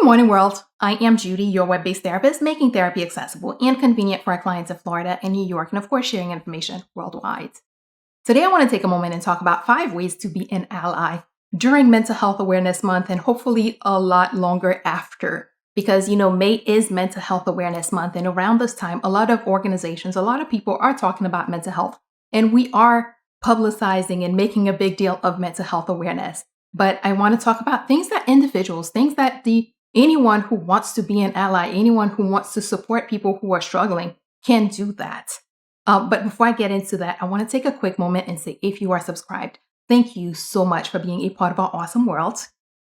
Good morning, world. I am Judy, your web-based therapist, making therapy accessible and convenient for our clients in Florida and New York, and of course, sharing information worldwide. Today, I want to take a moment and talk about 5 ways to be an ally during Mental Health Awareness Month and hopefully a lot longer after. Because, May is Mental Health Awareness Month, and around this time, a lot of organizations, a lot of people are talking about mental health, and we are publicizing and making a big deal of mental health awareness. But I want to talk about things that individuals, things that anyone who wants to be an ally, anyone who wants to support people who are struggling can do that. But before I get into that, I want to take a quick moment and say, if you are subscribed, thank you so much for being a part of our awesome world.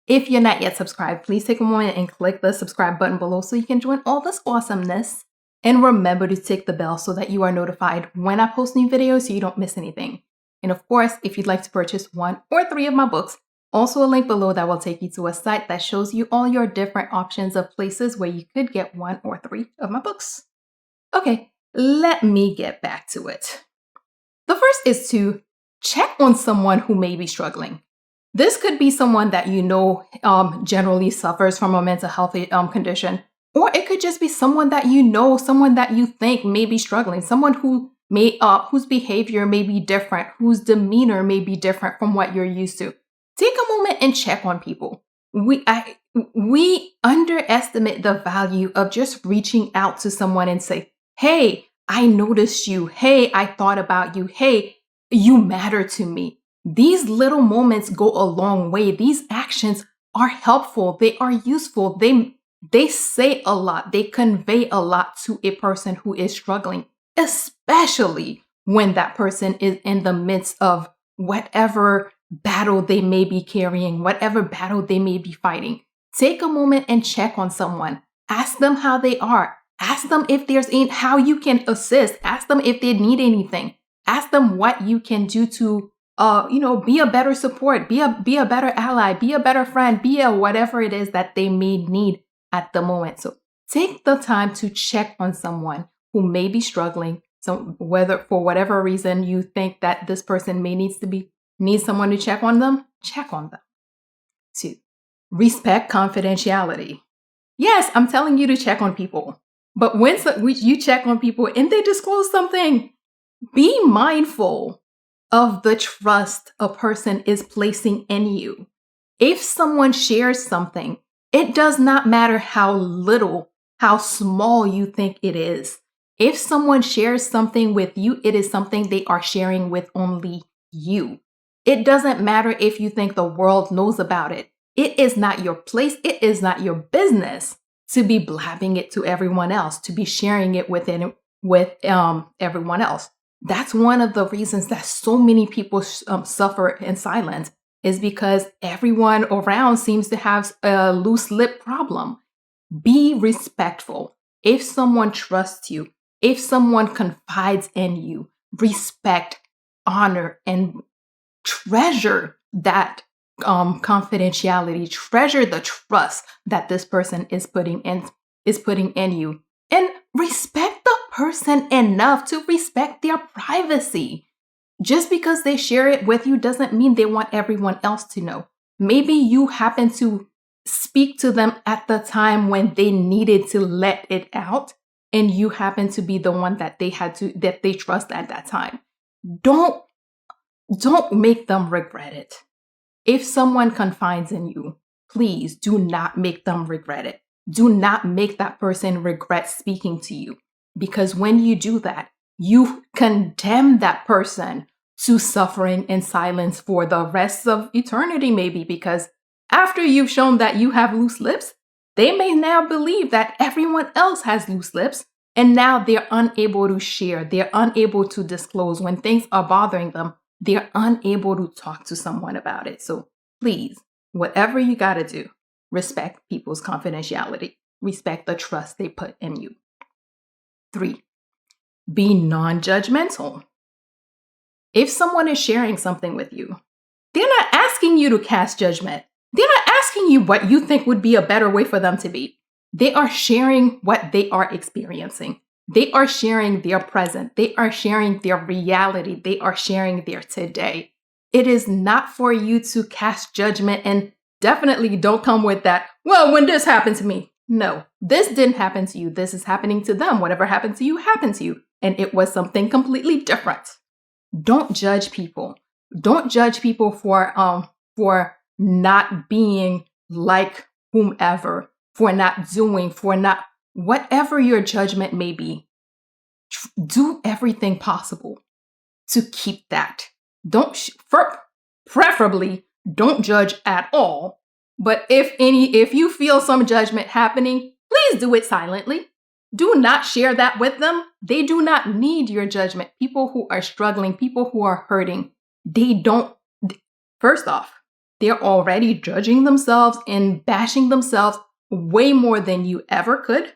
If you're not yet subscribed, please take a moment and click the subscribe button below so you can join all this awesomeness. And remember to tick the bell so that you are notified when I post new videos so you don't miss anything. And of course, if you'd like to purchase 1 or 3 of my books, also a link below that will take you to a site that shows you all your different options of places where you could get 1 or 3 of my books. Okay, let me get back to it. The first is to check on someone who may be struggling. This could be someone that generally suffers from a mental health condition, or it could just be someone that someone that you think may be struggling, someone who may whose behavior may be different, whose demeanor may be different from what you're used to. Take a moment and check on people. We underestimate the value of just reaching out to someone and say, hey, I noticed you. Hey, I thought about you. Hey, you matter to me. These little moments go a long way. These actions are helpful. They are useful. They say a lot. They convey a lot to a person who is struggling, especially when that person is in the midst of whatever battle they may be carrying, whatever battle they may be fighting. Take a moment and check on someone. Ask them how they are. Ask them if how you can assist. Ask them if they need anything. Ask them what you can do to, be a better support, be a better ally, be a better friend, be a whatever it is that they may need at the moment. So take the time to check on someone who may be struggling. So whether for whatever reason you think that this person may need someone to check on them, check on them. 2, respect confidentiality. Yes, I'm telling you to check on people. But when you check on people and they disclose something, be mindful of the trust a person is placing in you. If someone shares something, it does not matter how little, how small you think it is. If someone shares something with you, it is something they are sharing with only you. It doesn't matter if you think the world knows about it. It is not your place. It is not your business to be blabbing it to everyone else, to be sharing it with everyone else. That's one of the reasons that so many people suffer in silence, is because everyone around seems to have a loose lip problem. Be respectful. If someone trusts you, if someone confides in you, respect, honor, and treasure that confidentiality, treasure the trust that this person is putting in you, and respect the person enough to respect their privacy. Just because they share it with you doesn't mean they want everyone else to know. Maybe you happen to speak to them at the time when they needed to let it out, and you happen to be the one that they trust at that time. Don't make them regret it. If someone confides in you, please do not make them regret it. Do not make that person regret speaking to you, because when you do that, you condemn that person to suffering in silence for the rest of eternity, maybe, because after you've shown that you have loose lips, they may now believe that everyone else has loose lips, and now they're unable to share. They're unable to disclose when things are bothering them. They're unable to talk to someone about it. So please, whatever you got to do, respect people's confidentiality. Respect the trust they put in you. 3, be non-judgmental. If someone is sharing something with you, they're not asking you to cast judgment. They're not asking you what you think would be a better way for them to be. They are sharing what they are experiencing. They are sharing their present. They are sharing their reality. They are sharing their today. It is not for you to cast judgment and Definitely don't come with that, well, when this happened to me. No, this didn't happen to you. This is happening to them. Whatever happened to you happened to you. And it was something completely different. Don't judge people. Don't judge people for not being like whomever, for not doing, for not, whatever your judgment may be. Do everything possible to keep that. Preferably don't judge at all. But if you feel some judgment happening, please do it silently. Do not share that with them. They do not need your judgment. People who are struggling, people who are hurting, first off, they're already judging themselves and bashing themselves way more than you ever could.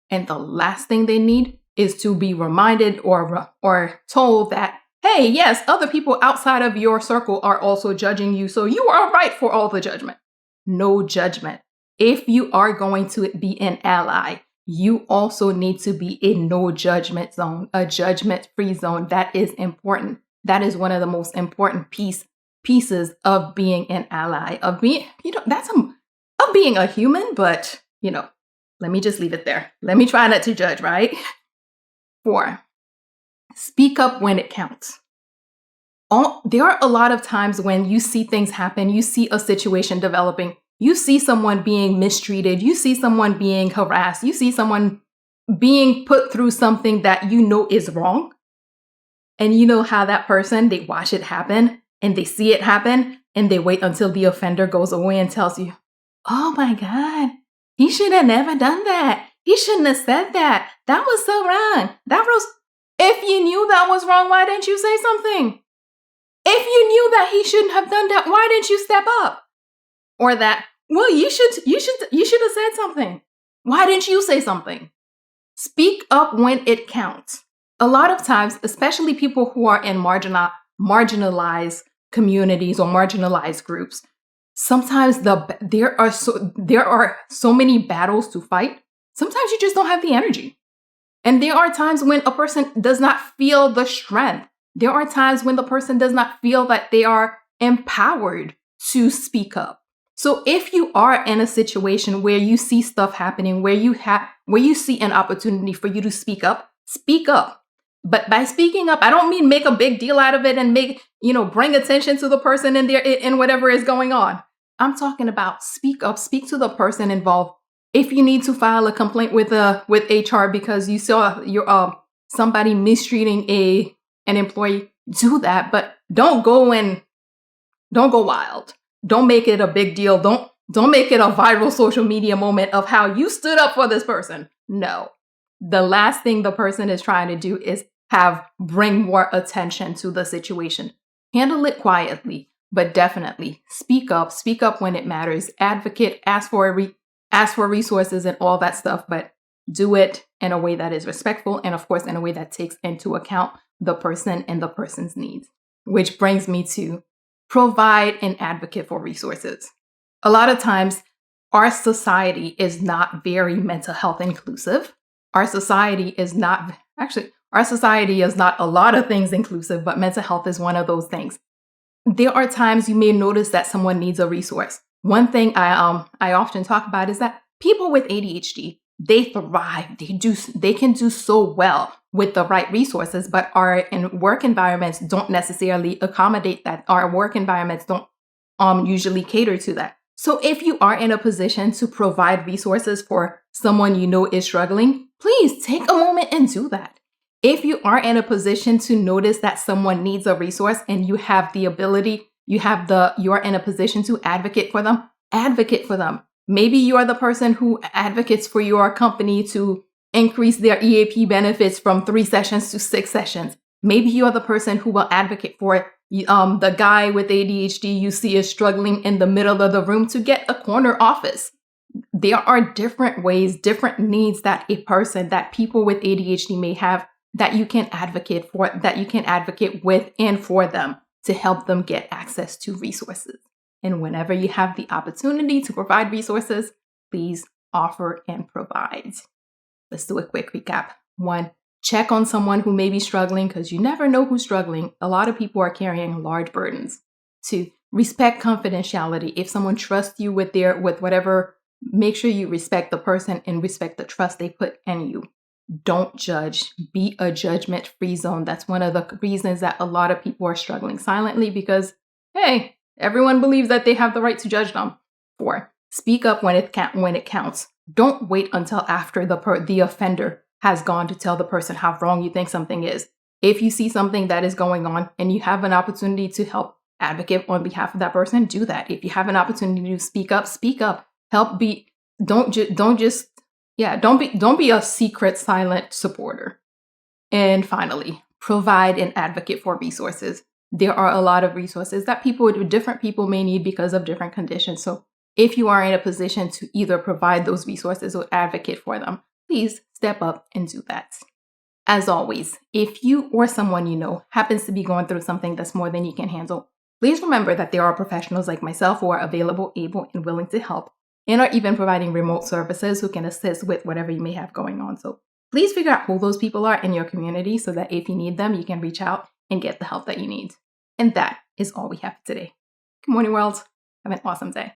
And the last thing they need is to be reminded or told that, hey, yes, other people outside of your circle are also judging you, so you are right for all the judgment. No judgment. If you are going to be an ally, you also need to be in no judgment zone, a judgment-free zone. That is important. That is one of the most important pieces of being an ally, of being, of being a human, but, let me just leave it there. Let me try not to judge, right? 4, speak up when it counts. There are a lot of times when you see things happen, you see a situation developing, you see someone being mistreated, you see someone being harassed, you see someone being put through something that you know is wrong. And you know how that person, they watch it happen and they see it happen and they wait until the offender goes away and tells you, oh my God, he should have never done that. He shouldn't have said that. That was so wrong. If you knew that was wrong, why didn't you say something? If you knew that he shouldn't have done that, why didn't you step up? Or that, well, you should have said something. Why didn't you say something? Speak up when it counts. A lot of times, especially people who are in marginalized communities or marginalized groups, sometimes there are so many battles to fight. Sometimes you just don't have the energy. And there are times when a person does not feel the strength. There are times when the person does not feel that they are empowered to speak up. So if you are in a situation where you see stuff happening, where you see an opportunity for you to speak up, speak up. But by speaking up, I don't mean make a big deal out of it and bring attention to the person in whatever is going on. I'm talking about speak up, speak to the person involved. If you need to file a complaint with HR because you saw somebody mistreating an employee, do that, but don't go wild. Don't make it a big deal. Don't make it a viral social media moment of how you stood up for this person. No. The last thing the person is trying to do is bring more attention to the situation. Handle it quietly, but definitely speak up when it matters. Advocate, ask for resources and all that stuff, but do it in a way that is respectful and, of course, in a way that takes into account the person and the person's needs. Which brings me to provide and advocate for resources. A lot of times, our society is not very mental health inclusive. Our society is not a lot of things inclusive, but mental health is one of those things. There are times you may notice that someone needs a resource. One thing I often talk about is that people with ADHD, they thrive. They can do so well with the right resources, but our work environments don't necessarily accommodate that. Our work environments don't usually cater to that. So if you are in a position to provide resources for someone you know is struggling, please take a moment and do that. If you are in a position to notice that someone needs a resource and you have the ability, you are in a position to advocate for them, advocate for them. Maybe you are the person who advocates for your company to increase their EAP benefits from 3 sessions to 6 sessions. Maybe you are the person who will advocate for the guy with ADHD you see is struggling in the middle of the room to get a corner office. There are different ways, different needs that people with ADHD may have that you can advocate for, that you can advocate with and for them to help them get access to resources. And whenever you have the opportunity to provide resources, please offer and provide. Let's do a quick recap. 1, check on someone who may be struggling because you never know who's struggling. A lot of people are carrying large burdens. 2, Respect confidentiality. If someone trusts you with whatever, make sure you respect the person and respect the trust they put in you. Don't judge. Be a judgment-free zone. That's one of the reasons that a lot of people are struggling silently because, hey, everyone believes that they have the right to judge them. 4, speak up when it counts. Don't wait until after the offender has gone to tell the person how wrong you think something is. If you see something that is going on and you have an opportunity to help advocate on behalf of that person, do that. If you have an opportunity to speak up, speak up. Don't be a secret silent supporter. And finally, provide and advocate for resources. There are a lot of resources that different people may need because of different conditions. So if you are in a position to either provide those resources or advocate for them, please step up and do that. As always, if you or someone you know happens to be going through something that's more than you can handle, please remember that there are professionals like myself who are available, able, and willing to help, and are even providing remote services who can assist with whatever you may have going on. So please figure out who those people are in your community so that if you need them, you can reach out and get the help that you need. And that is all we have today. Good morning, world. Have an awesome day.